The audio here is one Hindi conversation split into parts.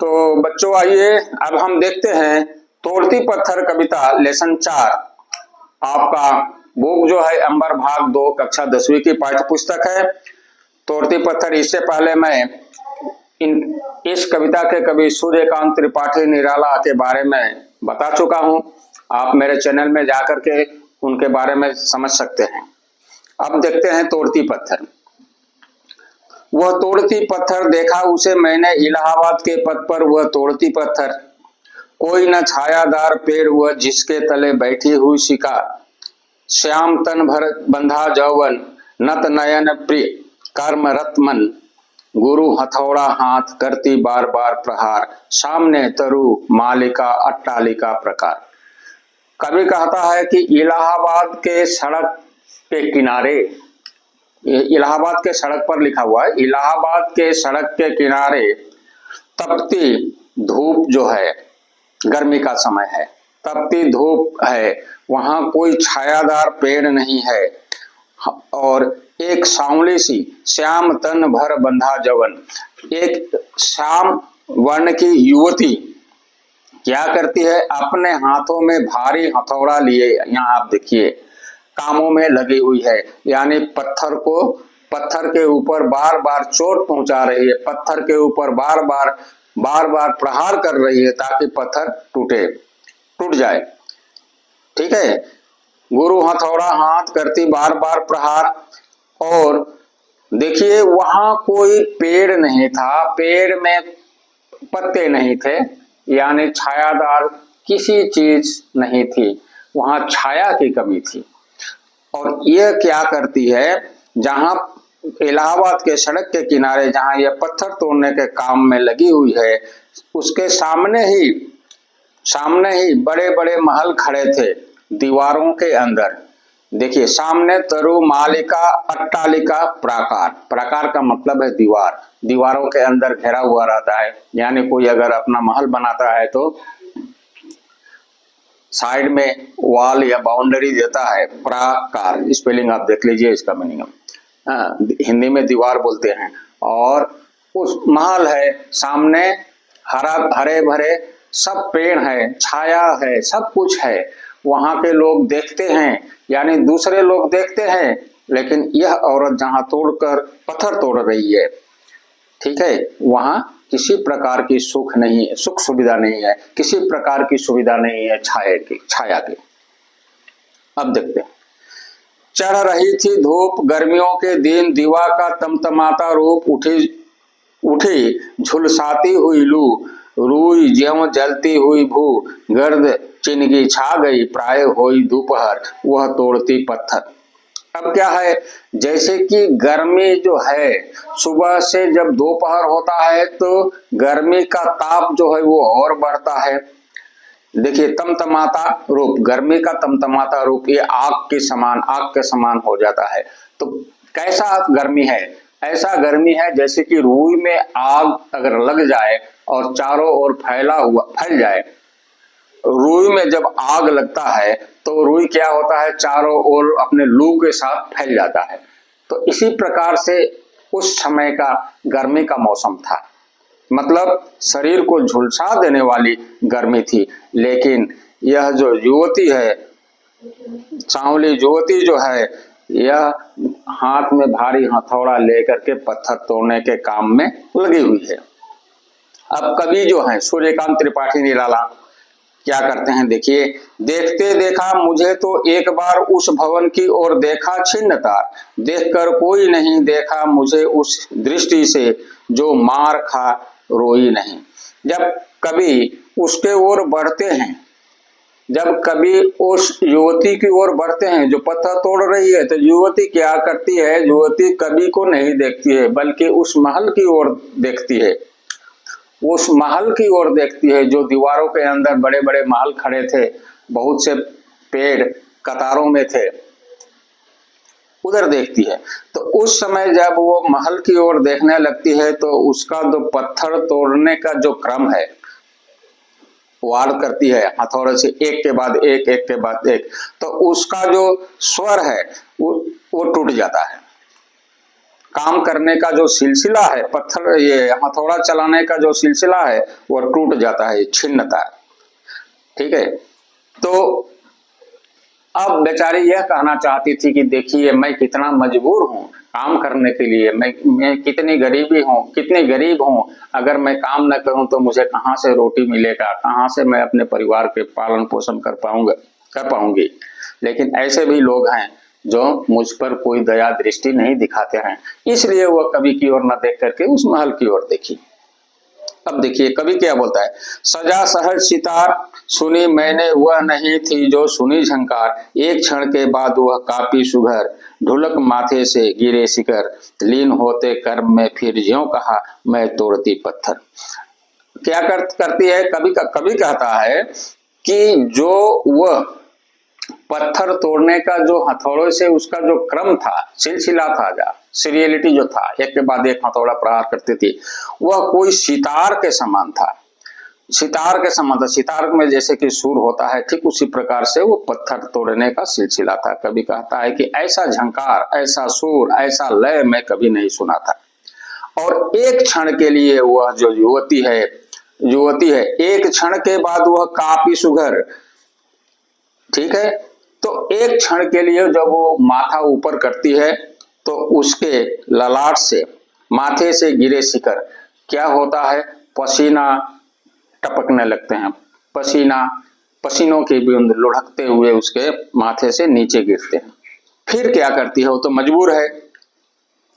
तो बच्चों आइए अब हम देखते हैं तोड़ती पत्थर कविता लेसन 4। आपका बुक जो है अंबर भाग 2 कक्षा 10वीं की पाठ्य पुस्तक है तोड़ती पत्थर। इससे पहले मैं इस कविता के कवि सूर्यकांत त्रिपाठी निराला के बारे में बता चुका हूं। आप मेरे चैनल में जाकर के उनके बारे में समझ सकते हैं। अब देखते हैं तोड़ती पत्थर। वह तोड़ती पत्थर देखा उसे मैंने इलाहाबाद के पथ पर, वह तोड़ती पत्थर कोई न छायादार पेड़, वह जिसके तले बैठी हुई शिकार, श्याम तन भर बंधा जौवन, नत नयन प्रिय कर्मरत मन, गुरु हथौड़ा हाथ करती बार बार प्रहार, सामने तरु मालिका अट्टालिका प्रकार। कवि कहता है कि इलाहाबाद के सड़क के किनारे, इलाहाबाद के सड़क पर लिखा हुआ है, इलाहाबाद के सड़क के किनारे तपती धूप जो है, गर्मी का समय है, तपती धूप है, वहां कोई छायादार पेड़ नहीं है और एक सांवली सी श्याम तन भर बंधा जवन, एक श्याम वर्ण की युवती क्या करती है, अपने हाथों में भारी हथौड़ा लिए, यहाँ आप देखिए कामों में लगी हुई है, यानी पत्थर के ऊपर बार बार चोट पहुंचा रही है, पत्थर के ऊपर बार बार प्रहार कर रही है ताकि पत्थर टूट जाए। ठीक है, गुरु हथौड़ा हाथ करती बार बार प्रहार। और देखिए वहां कोई पेड़ नहीं था, पेड़ में पत्ते नहीं थे, यानी छायादार किसी चीज नहीं थी, वहां छाया की कमी थी। और यह क्या करती है, जहां इलाहाबाद के सड़क के किनारे जहां यह पत्थर तोड़ने के काम में लगी हुई है, उसके सामने ही बड़े बड़े महल खड़े थे दीवारों के अंदर। देखिए सामने तरु मालिका अट्टालिका प्राकार, प्राकार का मतलब है दीवार, दीवारों के अंदर घेरा हुआ रहता है, यानी कोई अगर अपना महल बनाता है तो साइड में वॉल या बाउंड्री देता है, प्राकार स्पेलिंग आप देख लीजिए इसका मीनिंग। हिंदी में दीवार बोलते हैं। और उस महल है, सामने हरे भरे सब पेड़ है, छाया है, सब कुछ है, वहां के लोग देखते हैं, यानी दूसरे लोग देखते हैं, लेकिन यह औरत जहां तोड़कर पत्थर तोड़ रही है, ठीक है, वहां किसी प्रकार की सुख सुविधा नहीं है, किसी प्रकार की सुविधा नहीं है छाया की। अब देखते हैं, चढ़ रही थी धूप गर्मियों के दिन, दीवा का तमतमाता रूप, उठी झुलसाती हुई लू, रूई ज्यों जलती हुई भू, गर्द चिनगी छा गई प्राय होई दोपहर, वह तोड़ती पत्थर। अब क्या है, जैसे कि गर्मी जो है, सुबह से जब दोपहर होता है तो गर्मी का ताप जो है वो और बढ़ता है। देखिए तमतमाता रूप, गर्मी का तमतमाता रूप, ये आग के समान हो जाता है। तो कैसा गर्मी है, ऐसा गर्मी है जैसे कि रूई में आग अगर लग जाए और चारों ओर फैल जाए। रूई में जब आग लगता है तो रूई क्या होता है, चारों ओर अपने लू के साथ फैल जाता है। तो इसी प्रकार से उस समय का गर्मी का मौसम था, मतलब शरीर को झुलसा देने वाली गर्मी थी। लेकिन यह जो युवती है, सांवली युवती जो है, यह हाथ में भारी हथौड़ा लेकर के पत्थर तोड़ने के काम में लगी हुई है। अब कवि जो है सूर्यकांत त्रिपाठी निराला क्या करते हैं, देखिए, देखते देखा मुझे तो एक बार उस भवन की ओर देखा छिन्नतार, देखकर कोई नहीं देखा मुझे उस दृष्टि से जो मार खा रोई नहीं। जब कभी उसके ओर बढ़ते हैं, जब कभी उस युवती की ओर बढ़ते हैं जो पत्थर तोड़ रही है, तो युवती क्या करती है, युवती कवि को नहीं देखती है बल्कि उस महल की ओर देखती है, उस महल की ओर देखती है जो दीवारों के अंदर बड़े बड़े महल खड़े थे, बहुत से पेड़ कतारों में थे, उधर देखती है। तो उस समय जब वो महल की ओर देखने लगती है तो उसका जो पत्थर तोड़ने का जो क्रम है, वार करती है हथौड़े से, एक के बाद एक, तो उसका जो स्वर है वो टूट जाता है। काम करने का जो सिलसिला है, पत्थर ये हथौड़ा चलाने का जो सिलसिला है वो टूट जाता है, छिन्नता। ठीक है, तो अब बेचारी यह कहना चाहती थी कि देखिए मैं कितना मजबूर हूँ काम करने के लिए, मैं कितनी गरीब हूँ, अगर मैं काम न करूँ तो मुझे कहाँ से रोटी मिलेगा, कहाँ से मैं अपने परिवार के पालन पोषण कर पाऊंगी। लेकिन ऐसे भी लोग हैं जो मुझ पर कोई दया दृष्टि नहीं दिखाते हैं, इसलिए वह कवि की ओर न देख करके उस महल की ओर देखी। अब देखिए कवि क्या बोलता है, सजा सहज सितार सुनी मैंने वह नहीं थी जो सुनी झंकार, एक क्षण के बाद वह कापी सुघर ढुलक माथे से गिरे शिखर, लीन होते कर्म में फिर ज्यों कहा मैं तोड़ती पत्थर। क्या करती है, कवि कहता है कि जो वह पत्थर तोड़ने का जो हथौड़े से उसका जो क्रम था, सिलसिला था, सीरियलिटी जो था, एक के बाद एक हथौड़ा प्रहार करती थी, वह कोई सितार के समान था। सितार के समान था, सितार में जैसे कि सुर होता है, ठीक उसी प्रकार से वो पत्थर तोड़ने का सिलसिला था। कवि कहता है कि ऐसा झंकार, ऐसा सुर, ऐसा लय मैं कभी नहीं सुना था। और एक क्षण के लिए वह जो युवती है, एक क्षण के बाद वह कापी सुघर, ठीक है, तो एक क्षण के लिए जब वो माथा ऊपर करती है तो उसके ललाट से, माथे से गिरे शिखर, क्या होता है, पसीना टपकने लगते हैं, पसीनों की बूंद लुढ़कते हुए उसके माथे से नीचे गिरते हैं। फिर क्या करती है, वो तो मजबूर है,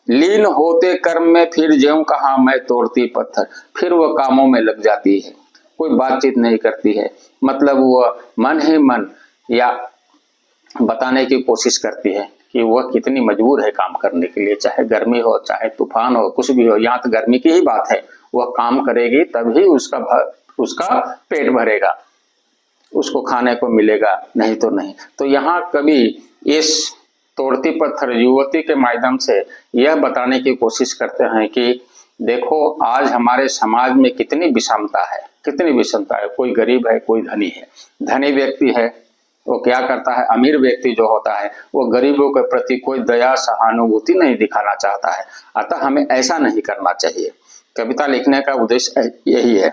लीन होते कर्म में फिर ज्यों कहा मैं तोड़ती पत्थर, फिर वह कामों में लग जाती है, कोई बातचीत नहीं करती है, मतलब वह मन ही मन या बताने की कोशिश करती है कि वह कितनी मजबूर है काम करने के लिए, चाहे गर्मी हो, चाहे तूफान हो, कुछ भी हो। यहाँ तो गर्मी की ही बात है, वह काम करेगी तभी उसका पेट भरेगा, उसको खाने को मिलेगा, नहीं तो नहीं। तो यहाँ कभी इस तोड़ती पत्थर युवती के माध्यम से यह बताने की कोशिश करते हैं कि देखो आज हमारे समाज में कितनी विषमता है, कोई गरीब है, कोई धनी है। धनी व्यक्ति है वो क्या करता है, अमीर व्यक्ति जो होता है वो गरीबों के प्रति कोई दया सहानुभूति नहीं दिखाना चाहता है। अतः हमें ऐसा नहीं करना चाहिए। कविता लिखने का उद्देश्य यही है।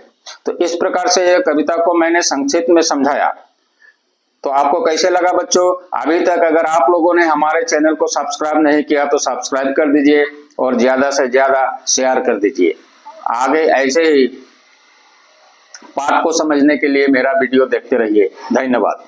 तो इस प्रकार से यह कविता को मैंने संक्षिप्त में समझाया। तो आपको कैसे लगा बच्चों? अभी तक अगर आप लोगों ने हमारे चैनल को सब्सक्राइब नहीं किया तो सब्सक्राइब कर दीजिए और ज्यादा से ज्यादा शेयर कर दीजिए। आगे ऐसे ही पाठ को समझने के लिए मेरा वीडियो देखते रहिए। धन्यवाद।